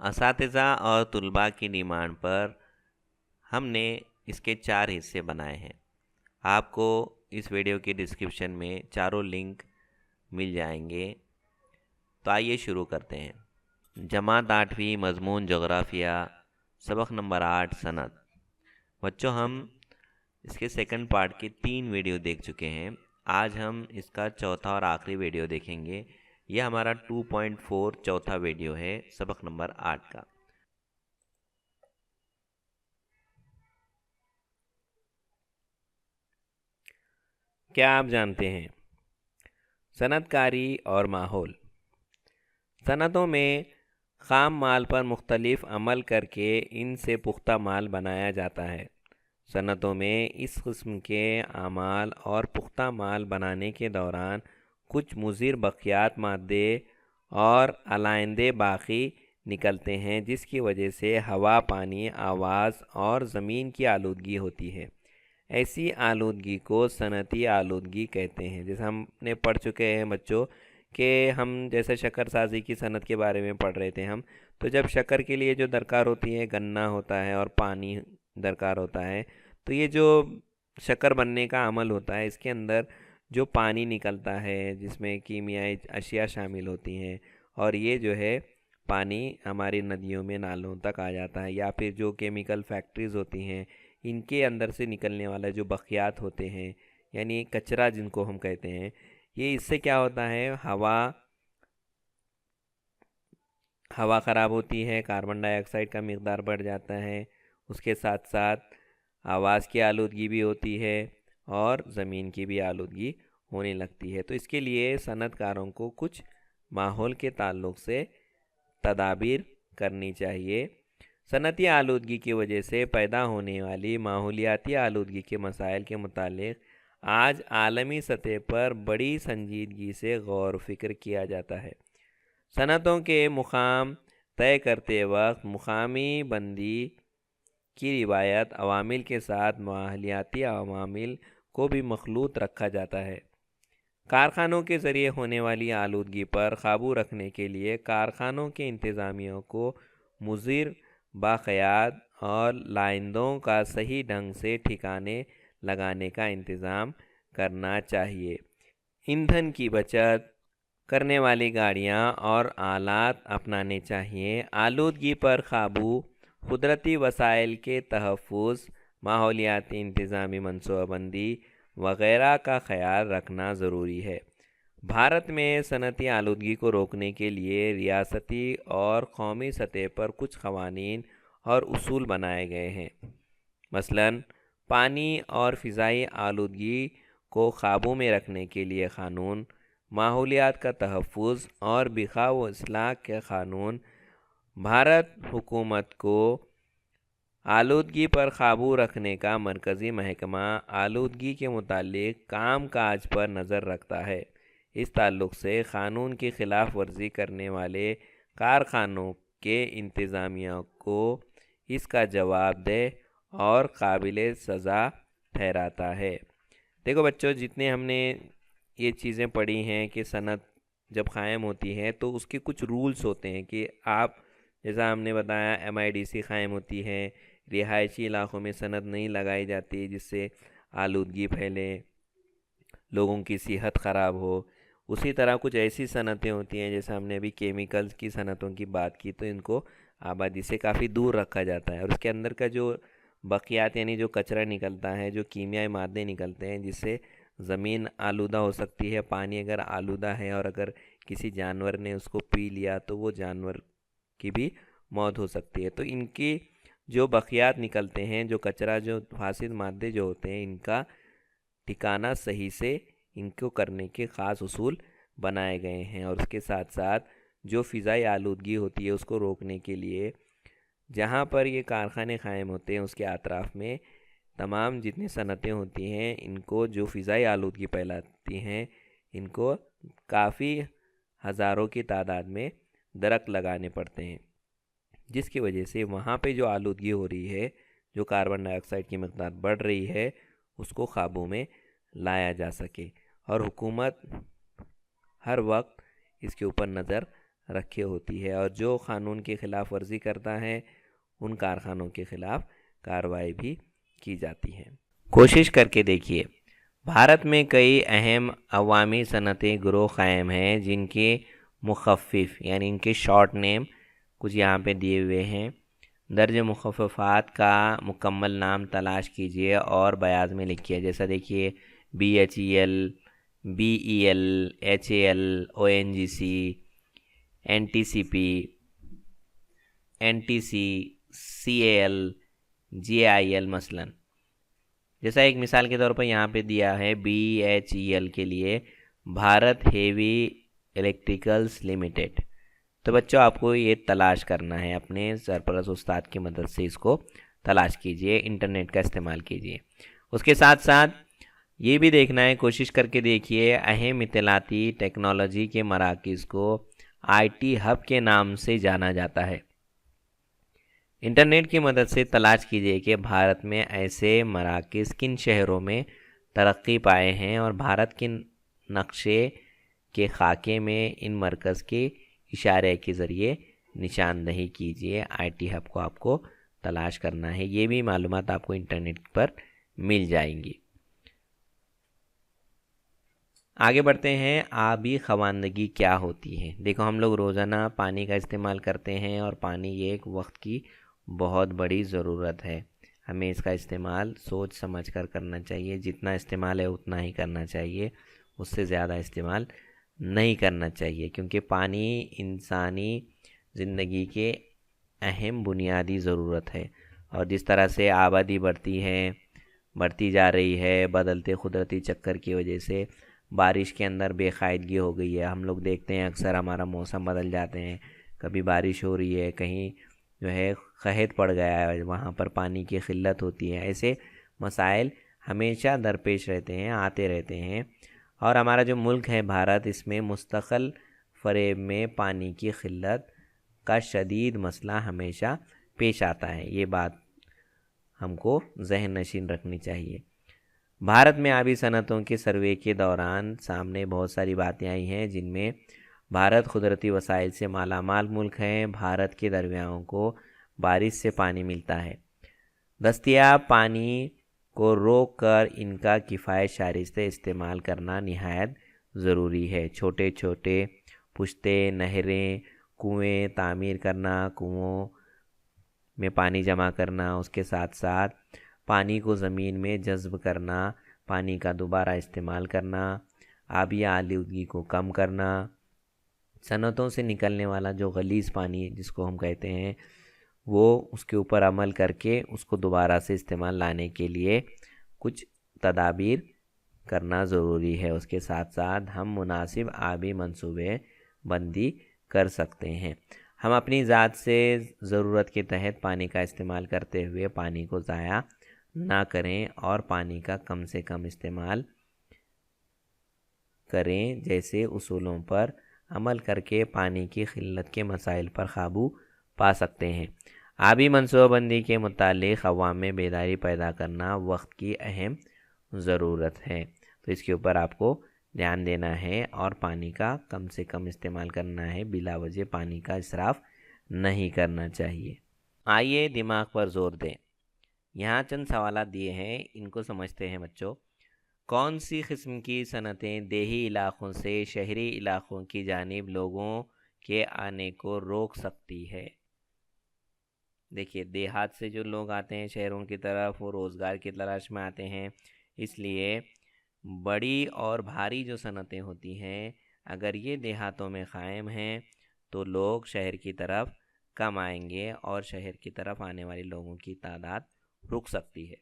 اساتذہ اور طلباء کی ڈیمانڈ پر ہم نے اس کے 4 حصے بنائے ہیں۔ آپ کو اس ویڈیو کے ڈسکرپشن میں چاروں لنک مل جائیں گے۔ تو آئیے شروع کرتے ہیں۔ جماعت 8ویں، مضمون جغرافیہ، سبق نمبر 8 صنعت۔ بچوں، ہم اس کے سیکنڈ پارٹ کے 3 ویڈیو دیکھ چکے ہیں۔ آج ہم اس کا چوتھا اور آخری ویڈیو دیکھیں گے۔ یہ ہمارا 2.4 چوتھا ویڈیو ہے سبق نمبر 8 کا۔ کیا آپ جانتے ہیں صنعت کاری اور ماحول؟ صنعتوں میں خام مال پر مختلف عمل کر کے ان سے پختہ مال بنایا جاتا ہے۔ صنعتوں میں اس قسم کے اعمال اور پختہ مال بنانے کے دوران کچھ مضر بقیات مادے اور علائندے باقی نکلتے ہیں، جس کی وجہ سے ہوا، پانی، آواز اور زمین کی آلودگی ہوتی ہے۔ ایسی آلودگی کو صنعتی آلودگی کہتے ہیں۔ جیسے ہم نے پڑھ چکے ہیں بچوں کہ ہم جیسے شکر سازی کی صنعت کے بارے میں پڑھ رہے تھے ہم، تو جب شکر کے لیے جو درکار ہوتی ہے گنا ہوتا ہے اور پانی درکار ہوتا ہے، تو یہ جو شکر بننے کا عمل ہوتا ہے اس کے اندر جو پانی نکلتا ہے جس میں کیمیائی اشیاء شامل ہوتی ہیں، اور یہ جو ہے پانی ہماری ندیوں میں نالوں تک آ جاتا ہے، یا پھر جو کیمیکل فیکٹریز ہوتی ہیں ان کے اندر سے نکلنے والا جو بقیات ہوتے ہیں، یعنی کچرا جن کو ہم کہتے ہیں، یہ اس سے کیا ہوتا ہے، ہوا خراب ہوتی ہے، کاربن ڈائی آکسائڈ کا مقدار بڑھ جاتا ہے، اس کے ساتھ ساتھ آواز کی آلودگی بھی ہوتی ہے اور زمین کی بھی آلودگی ہونے لگتی ہے۔ تو اس کے لیے صنعت کاروں کو کچھ ماحول کے تعلق سے تدابیر کرنی چاہیے۔ صنعتی آلودگی کی وجہ سے پیدا ہونے والی ماحولیاتی آلودگی کے مسائل کے متعلق آج عالمی سطح پر بڑی سنجیدگی سے غور و فکر کیا جاتا ہے۔ صنعتوں کے مقام طے کرتے وقت مقامی بندی کی روایت عوامل کے ساتھ ماحولیاتی عوامل کو بھی مخلوط رکھا جاتا ہے۔ کارخانوں کے ذریعے ہونے والی آلودگی پر قابو رکھنے کے لیے کارخانوں کے انتظامیہ کو مضر باقیات اور لائندوں کا صحیح ڈھنگ سے ٹھکانے لگانے کا انتظام کرنا چاہیے۔ ایندھن کی بچت کرنے والی گاڑیاں اور آلات اپنانے چاہیے۔ آلودگی پر قابو، قدرتی وسائل کے تحفظ، ماحولیاتی انتظامی منصوبہ بندی وغیرہ کا خیال رکھنا ضروری ہے۔ بھارت میں صنعتی آلودگی کو روکنے کے لیے ریاستی اور قومی سطح پر کچھ قوانین اور اصول بنائے گئے ہیں۔ مثلاً پانی اور فضائی آلودگی کو قابو میں رکھنے کے لیے قانون، ماحولیات کا تحفظ اور بقاء و اصلاح کے قانون۔ بھارت حکومت کو آلودگی پر قابو رکھنے کا مرکزی محکمہ آلودگی کے متعلق کام کاج پر نظر رکھتا ہے۔ اس تعلق سے قانون کی خلاف ورزی کرنے والے کارخانوں کے انتظامیہ کو اس کا جواب دہ اور قابل سزا ٹھہراتا ہے۔ دیکھو بچوں، جتنے ہم نے یہ چیزیں پڑھی ہیں کہ صنعت جب قائم ہوتی ہے تو اس کے کچھ رولز ہوتے ہیں کہ آپ، جیسا ہم نے بتایا MIDC قائم ہوتی ہے، رہائشی علاقوں میں صنعت نہیں لگائی جاتی جس سے آلودگی پھیلے، لوگوں کی صحت خراب ہو۔ اسی طرح کچھ ایسی صنعتیں ہوتی ہیں جیسے ہم نے ابھی کیمیکلز کی صنعتوں کی بات کی، تو ان کو آبادی سے کافی دور رکھا جاتا ہے، اور اس کے اندر کا جو بقیات یعنی جو کچرا نکلتا ہے، جو کیمیائی مادے نکلتے ہیں جس سے زمین آلودہ ہو سکتی ہے، پانی اگر آلودہ ہے اور اگر کسی جانور نے اس کو پی لیا تو وہ جانور کی بھی موت ہو سکتی ہے۔ تو ان کی جو بقیات نکلتے ہیں، جو کچرا، جو فاسد مادے جو ہوتے ہیں، ان کا ٹھکانہ صحیح سے ان کو کرنے کے خاص اصول بنائے گئے ہیں۔ اور اس کے ساتھ ساتھ جو فضائی آلودگی ہوتی ہے اس کو روکنے کے لیے جہاں پر یہ کارخانے قائم ہوتے ہیں اس کے اطراف میں تمام جتنی صنعتیں ہوتی ہیں، ان کو جو فضائی آلودگی پھیلاتی ہیں، ان کو کافی ہزاروں کی تعداد میں درخت لگانے پڑتے ہیں، جس کی وجہ سے وہاں پہ جو آلودگی ہو رہی ہے، جو کاربن ڈائی آکسائڈ کی مقدار بڑھ رہی ہے، اس کو قابو میں لایا جا سکے۔ اور حکومت ہر وقت اس کے اوپر نظر رکھے ہوتی ہے، اور جو قانون کی خلاف ورزی کرتا ہے ان کارخانوں کے خلاف کارروائی بھی کی جاتی ہے۔ کوشش کر کے دیکھیے، بھارت میں کئی اہم عوامی صنعتی گروہ قائم ہیں جن کے مخفف یعنی ان کے شارٹ نیم کچھ یہاں پہ دیے ہوئے ہیں۔ درج مخففات کا مکمل نام تلاش کیجیے اور بیاض میں لکھیے، جیسا دیکھیے BHEL، BEL، HAL، ONGC، NTCP، NTC، CAL، GIL مثلاً۔ جیسا ایک مثال کے طور پر یہاں پہ دیا ہے BHEL کے لیے بھارت ہیوی الیکٹریکلز لمیٹڈ۔ تو بچوں آپ کو یہ تلاش کرنا ہے، اپنے سرپرست استاد کی مدد سے اس کو تلاش کیجئے، انٹرنیٹ کا استعمال کیجئے۔ اس کے ساتھ ساتھ یہ بھی دیکھنا ہے، کوشش کر کے دیکھیے، اہم اطلاعاتی ٹیکنالوجی کے مراکز کو IT ہب کے نام سے جانا جاتا ہے۔ انٹرنیٹ کی مدد سے تلاش کیجئے کہ بھارت میں ایسے مراکز کن شہروں میں ترقی پائے ہیں، اور بھارت کے نقشے کے خاکے میں ان مرکز کے اشارے کے ذریعے نشاندہی کیجئے۔ IT ہب کو آپ کو تلاش کرنا ہے، یہ بھی معلومات آپ کو انٹرنیٹ پر مل جائیں گی۔ آگے بڑھتے ہیں، آبی خواندگی کیا ہوتی ہے؟ دیکھو ہم لوگ روزانہ پانی کا استعمال کرتے ہیں، اور پانی یہ ایک وقت کی بہت بڑی ضرورت ہے۔ ہمیں اس کا استعمال سوچ سمجھ کر کرنا چاہیے، جتنا استعمال ہے اتنا ہی کرنا چاہیے، اس سے زیادہ استعمال نہیں کرنا چاہیے، کیونکہ پانی انسانی زندگی کے اہم بنیادی ضرورت ہے۔ اور جس طرح سے آبادی بڑھتی جا رہی ہے، بدلتے قدرتی چکر کی وجہ سے بارش کے اندر بے قاعدگی ہو گئی ہے۔ ہم لوگ دیکھتے ہیں اکثر ہمارا موسم بدل جاتے ہیں، کبھی بارش ہو رہی ہے، کہیں جو ہے قحط پڑ گیا ہے، وہاں پر پانی کی قلت ہوتی ہے۔ ایسے مسائل ہمیشہ درپیش رہتے ہیں، آتے رہتے ہیں، اور ہمارا جو ملک ہے بھارت، اس میں مستقل فریب میں پانی کی قلت کا شدید مسئلہ ہمیشہ پیش آتا ہے۔ یہ بات ہم کو ذہن نشین رکھنی چاہیے۔ بھارت میں آبی صنعتوں کے سروے کے دوران سامنے بہت ساری باتیں آئی ہیں، جن میں بھارت قدرتی وسائل سے مالا مال ملک ہے۔ بھارت کے دریاؤں کو بارش سے پانی ملتا ہے۔ دستیاب پانی کو روک کر ان کا کفایت شائستہ استعمال کرنا نہایت ضروری ہے۔ چھوٹے چھوٹے پشتے، نہریں، کنویں تعمیر کرنا، کنووں میں پانی جمع کرنا، اس کے ساتھ ساتھ پانی کو زمین میں جذب کرنا، پانی کا دوبارہ استعمال کرنا، آبی آلودگی کو کم کرنا، صنعتوں سے نکلنے والا جو غلیظ پانی جس کو ہم کہتے ہیں، وہ اس کے اوپر عمل کر کے اس کو دوبارہ سے استعمال لانے کے لیے کچھ تدابیر کرنا ضروری ہے۔ اس کے ساتھ ساتھ ہم مناسب آبی منصوبے بندی کر سکتے ہیں۔ ہم اپنی ذات سے ضرورت کے تحت پانی کا استعمال کرتے ہوئے پانی کو ضائع نہ کریں، اور پانی کا کم سے کم استعمال کریں۔ جیسے اصولوں پر عمل کر کے پانی کی قلت کے مسائل پر قابو پا سکتے ہیں۔ آبی منصوبہ بندی کے متعلق عوام میں بیداری پیدا کرنا وقت کی اہم ضرورت ہے، تو اس کے اوپر آپ کو دھیان دینا ہے اور پانی کا کم سے کم استعمال کرنا ہے، بلا وجہ پانی کا اسراف نہیں کرنا چاہیے۔ آئیے دماغ پر زور دیں، یہاں چند سوالات دیے ہیں، ان کو سمجھتے ہیں بچوں۔ کون سی قسم کی صنعتیں دیہی علاقوں سے شہری علاقوں کی جانب لوگوں کے آنے کو روک سکتی ہے؟ دیکھیے، دیہات سے جو لوگ آتے ہیں شہروں کی طرف، وہ روزگار کی تلاش میں آتے ہیں، اس لیے بڑی اور بھاری جو صنعتیں ہوتی ہیں اگر یہ دیہاتوں میں قائم ہیں تو لوگ شہر کی طرف کم آئیں گے، اور شہر کی طرف آنے والے لوگوں کی تعداد رک سکتی ہے۔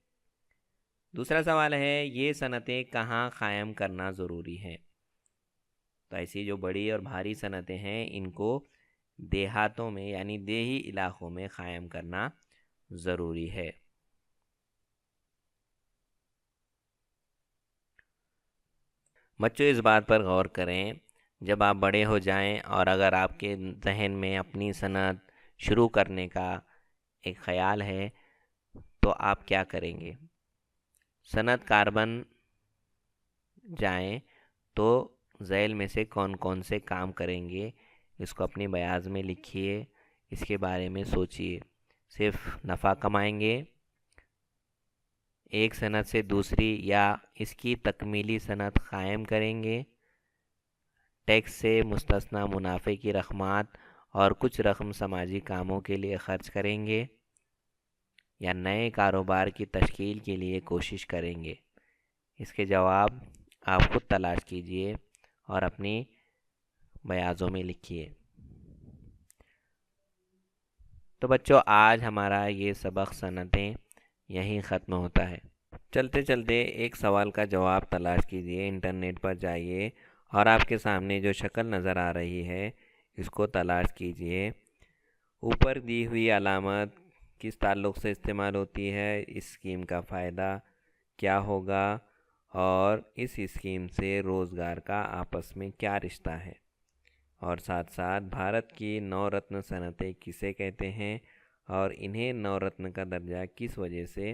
دوسرا سوال ہے، یہ صنعتیں کہاں قائم کرنا ضروری ہے؟ تو ایسی جو بڑی اور بھاری صنعتیں ہیں ان کو دیہاتوں میں یعنی دیہی علاقوں میں قائم کرنا ضروری ہے۔ بچوں اس بات پر غور کریں، جب آپ بڑے ہو جائیں اور اگر آپ کے ذہن میں اپنی صنعت شروع کرنے کا ایک خیال ہے تو آپ کیا کریں گے؟ صنعت کار بن جائیں تو ذیل میں سے کون کون سے کام کریں گے، اس کو اپنی بیاض میں لکھیے، اس کے بارے میں سوچیے۔ صرف نفع کمائیں گے، ایک صنعت سے دوسری یا اس کی تکمیلی صنعت قائم کریں گے، ٹیکس سے مستثنی منافع کی رقمات اور کچھ رقم سماجی کاموں کے لیے خرچ کریں گے، یا نئے کاروبار کی تشکیل کے لیے کوشش کریں گے؟ اس کے جواب آپ خود تلاش کیجئے اور اپنی بیاضوں میں لکھیے۔ تو بچوں، آج ہمارا یہ سبق صنعتیں یہیں ختم ہوتا ہے۔ چلتے چلتے ایک سوال کا جواب تلاش کیجئے، انٹرنیٹ پر جائیے اور آپ کے سامنے جو شکل نظر آ رہی ہے اس کو تلاش کیجئے۔ اوپر دی ہوئی علامت کس تعلق سے استعمال ہوتی ہے، اس اسکیم کا فائدہ کیا ہوگا اور اس اسکیم سے روزگار کا آپس میں کیا رشتہ ہے، اور ساتھ ساتھ بھارت کی 9 رتن صنعتیں کسے کہتے ہیں اور انہیں 9 رتن کا درجہ کس وجہ سے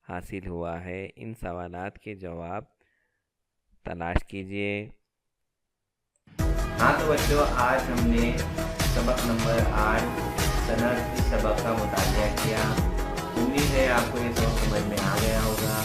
حاصل ہوا ہے، ان سوالات کے جواب تلاش کیجئے۔ ہاں تو بچوں، آج ہم نے سبق نمبر 8 صنعت اس سبق کا مطالعہ کیا۔ امید ہے آپ کو یہ سبق سمجھ میں آ گیا ہوگا۔